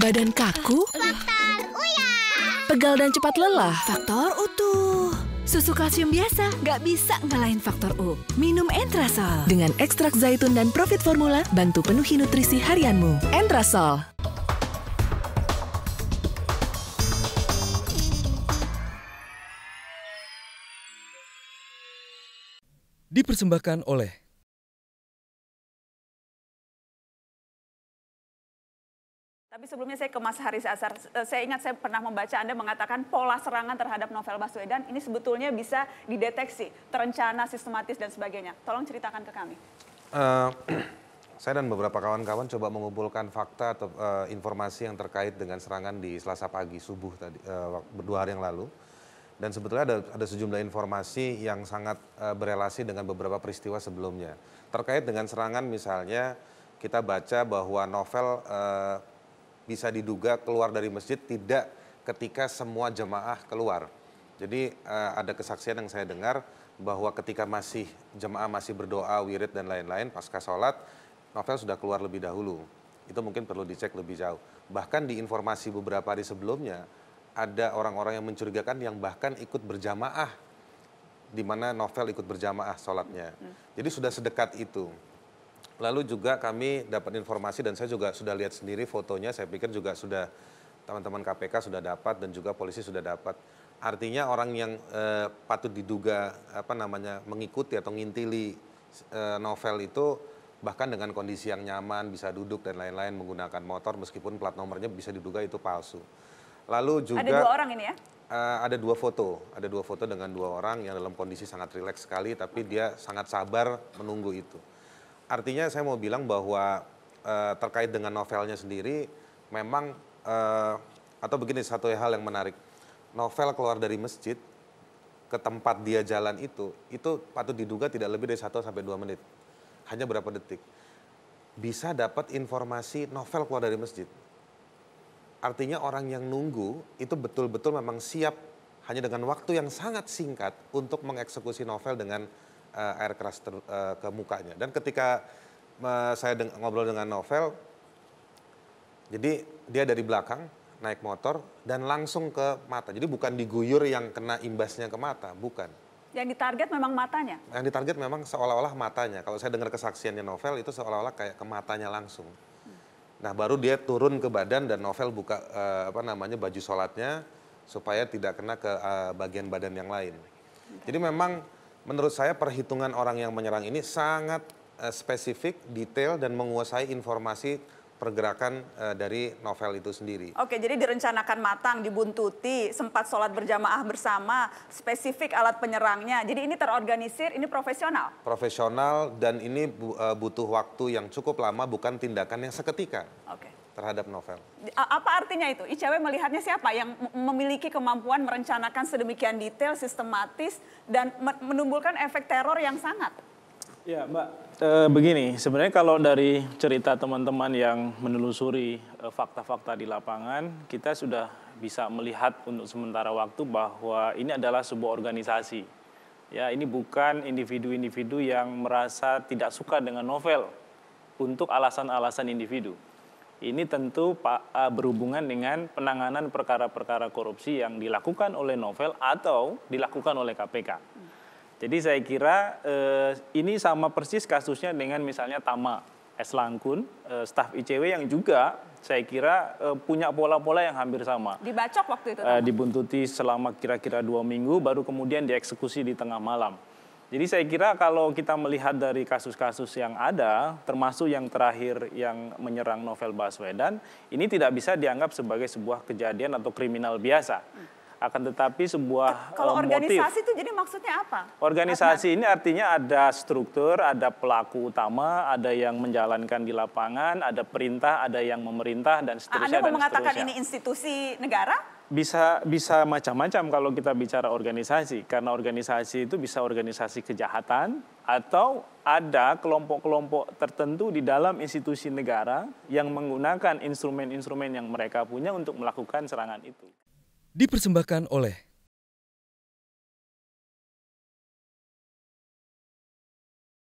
Badan kaku? Faktor Uya. Pegal dan cepat lelah? Faktor utuh. Susu kalsium biasa nggak bisa ngalahin faktor U. Minum Entrasol. Dengan ekstrak zaitun dan Profit Formula, bantu penuhi nutrisi harianmu. Entrasol. Dipersembahkan oleh Tapi sebelumnya saya ke Mas Haris Azhar, saya ingat saya pernah membaca Anda mengatakan pola serangan terhadap Novel Baswedan ini sebetulnya bisa dideteksi, terencana, sistematis dan sebagainya. Tolong ceritakan ke kami. Saya dan beberapa kawan-kawan coba mengumpulkan fakta atau informasi yang terkait dengan serangan di Selasa pagi, subuh tadi, 2 hari yang lalu. Dan sebetulnya ada sejumlah informasi yang sangat berelasi dengan beberapa peristiwa sebelumnya. Terkait dengan serangan misalnya kita baca bahwa Novel bisa diduga keluar dari masjid tidak ketika semua jemaah keluar. Jadi ada kesaksian yang saya dengar bahwa ketika jemaah masih berdoa, wirid dan lain-lain pasca sholat, Novel sudah keluar lebih dahulu. Itu mungkin perlu dicek lebih jauh. Bahkan di informasi beberapa hari sebelumnya, ada orang-orang yang mencurigakan yang bahkan ikut berjamaah, di mana Novel ikut berjamaah sholatnya. Jadi sudah sedekat itu. Lalu juga kami dapat informasi dan saya juga sudah lihat sendiri fotonya, saya pikir juga sudah teman-teman KPK sudah dapat dan juga polisi sudah dapat. Artinya orang yang patut diduga mengikuti atau ngintili Novel itu bahkan dengan kondisi yang nyaman, bisa duduk dan lain-lain menggunakan motor meskipun plat nomornya bisa diduga itu palsu. Lalu juga ada 2 orang ini ya? Ada 2 foto dengan 2 orang yang dalam kondisi sangat rileks sekali, tapi dia sangat sabar menunggu itu. Artinya saya mau bilang bahwa terkait dengan novelnya sendiri, memang atau begini, satu hal yang menarik, Novel keluar dari masjid ke tempat dia jalan itu patut diduga tidak lebih dari 1 sampai 2 menit, hanya berapa detik. Bisa dapat informasi Novel keluar dari masjid. Artinya orang yang nunggu itu betul-betul memang siap hanya dengan waktu yang sangat singkat untuk mengeksekusi Novel dengan air keras ke mukanya. Dan ketika saya ngobrol dengan Novel, jadi dia dari belakang naik motor dan langsung ke mata. Jadi bukan diguyur yang kena imbasnya ke mata, bukan. Yang ditarget memang matanya? Yang ditarget memang seolah-olah matanya. Kalau saya dengar kesaksiannya Novel itu seolah-olah kayak ke matanya langsung. Nah baru dia turun ke badan dan Novel buka baju sholatnya supaya tidak kena ke bagian badan yang lain. Jadi memang menurut saya perhitungan orang yang menyerang ini sangat spesifik, detail dan menguasai informasi pergerakan dari Novel itu sendiri. Oke, jadi direncanakan matang, dibuntuti, sempat sholat berjamaah bersama, spesifik alat penyerangnya. Jadi ini terorganisir, ini profesional? Profesional dan ini butuh waktu yang cukup lama, bukan tindakan yang seketika terhadap Novel. Apa artinya itu? ICW melihatnya siapa yang memiliki kemampuan merencanakan sedemikian detail, sistematis, dan menimbulkan efek teror yang sangat? Ya Mbak, begini, sebenarnya kalau dari cerita teman-teman yang menelusuri fakta-fakta di lapangan, kita sudah bisa melihat untuk sementara waktu bahwa ini adalah sebuah organisasi. Ya, ini bukan individu-individu yang merasa tidak suka dengan Novel untuk alasan-alasan individu. Ini tentu berhubungan dengan penanganan perkara-perkara korupsi yang dilakukan oleh Novel atau dilakukan oleh KPK. Jadi saya kira ini sama persis kasusnya dengan misalnya Tama S. Langkun, staf ICW yang juga saya kira punya pola-pola yang hampir sama. Dibacok waktu itu? Dibuntuti selama kira-kira 2 minggu, baru kemudian dieksekusi di tengah malam. Jadi saya kira kalau kita melihat dari kasus-kasus yang ada, termasuk yang terakhir yang menyerang Novel Baswedan, ini tidak bisa dianggap sebagai sebuah kejadian atau kriminal biasa. Akan tetapi sebuah kalau organisasi motif. itu jadi maksudnya apa? Organisasi ini artinya ada struktur, ada pelaku utama, ada yang menjalankan di lapangan, ada perintah, ada yang memerintah, dan seterusnya. Anda mau mengatakan ini institusi negara? Bisa macam-macam kalau kita bicara organisasi, karena organisasi itu bisa organisasi kejahatan atau ada kelompok-kelompok tertentu di dalam institusi negara yang menggunakan instrumen-instrumen yang mereka punya untuk melakukan serangan itu. dipersembahkan oleh